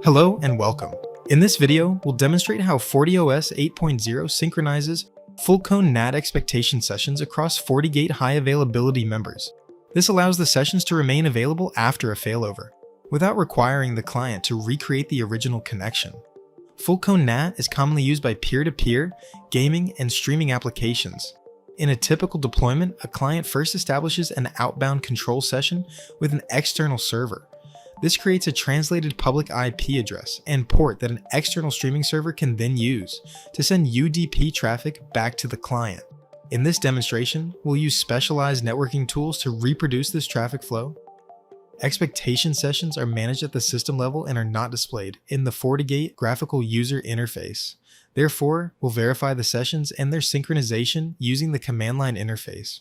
Hello and welcome. In this video, we'll demonstrate how FortiOS 8.0 synchronizes full cone NAT expectation sessions across FortiGate high availability members. This allows the sessions to remain available after a failover, without requiring the client to recreate the original connection. Full cone NAT is commonly used by peer-to-peer, gaming, and streaming applications. In a typical deployment, a client first establishes an outbound control session with an external server. This creates a translated public IP address and port that an external streaming server can then use to send UDP traffic back to the client. In this demonstration, we'll use specialized networking tools to reproduce this traffic flow. Expectation sessions are managed at the system level and are not displayed in the FortiGate graphical user interface. Therefore, we'll verify the sessions and their synchronization using the command line interface.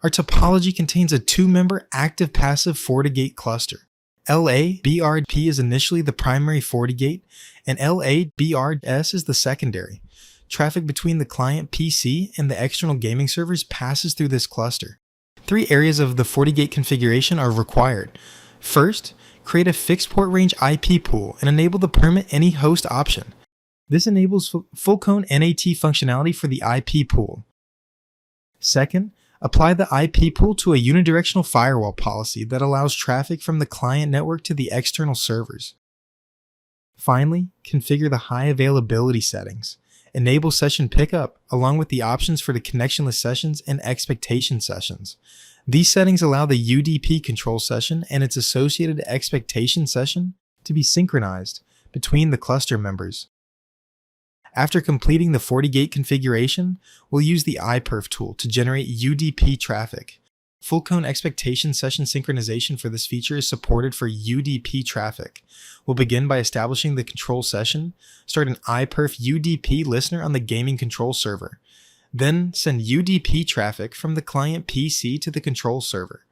Our topology contains a two-member active-passive FortiGate cluster. LA-BRP is initially the primary FortiGate, and LA-BRS is the secondary. Traffic between the client PC and the external gaming servers passes through this cluster. Three areas of the FortiGate configuration are required. First, create a fixed port range IP pool and enable the permit any host option. This enables full cone NAT functionality for the IP pool. Second, apply the IP pool to a unidirectional firewall policy that allows traffic from the client network to the external servers. Finally, configure the high availability settings. Enable session pickup along with the options for the connectionless sessions and expectation sessions. These settings allow the UDP control session and its associated expectation session to be synchronized between the cluster members. After completing the FortiGate configuration, we'll use the iPerf tool to generate UDP traffic. Full cone expectation session synchronization for this feature is supported for UDP traffic. We'll begin by establishing the control session, start an iPerf UDP listener on the gaming control server, then send UDP traffic from the client PC to the control server.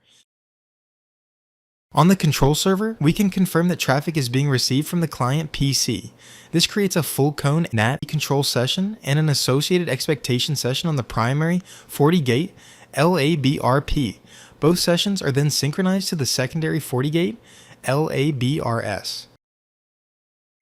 On the control server, we can confirm that traffic is being received from the client PC. This creates a full cone NAT control session and an associated expectation session on the primary FortiGate LABRP. Both sessions are then synchronized to the secondary FortiGate LABRS.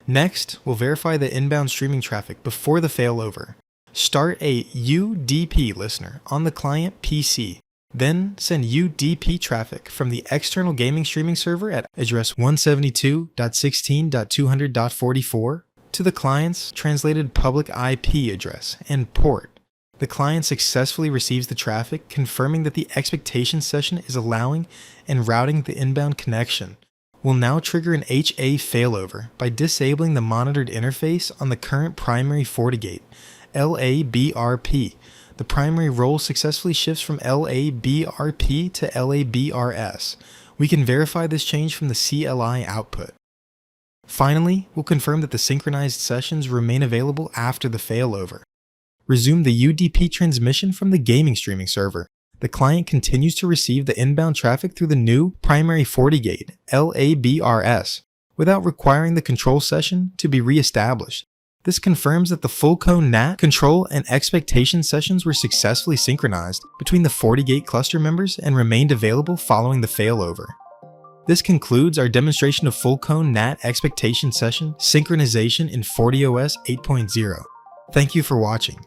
Next, we'll verify the inbound streaming traffic before the failover. Start a UDP listener on the client PC. Then send UDP traffic from the external gaming streaming server at address 172.16.200.44 to the client's translated public IP address and port. The client successfully receives the traffic, confirming that the expectation session is allowing and routing the inbound connection. We'll now trigger an HA failover by disabling the monitored interface on the current primary FortiGate, LABRP. The primary role successfully shifts from LABRP to LABRS. We can verify this change from the CLI output. Finally, we'll confirm that the synchronized sessions remain available after the failover. Resume the UDP transmission from the gaming streaming server. The client continues to receive the inbound traffic through the new primary FortiGate, LABRS, without requiring the control session to be reestablished. This confirms that the full cone NAT control and expectation sessions were successfully synchronized between the FortiGate cluster members and remained available following the failover. This concludes our demonstration of full cone NAT expectation session synchronization in FortiOS 8.0. Thank you for watching.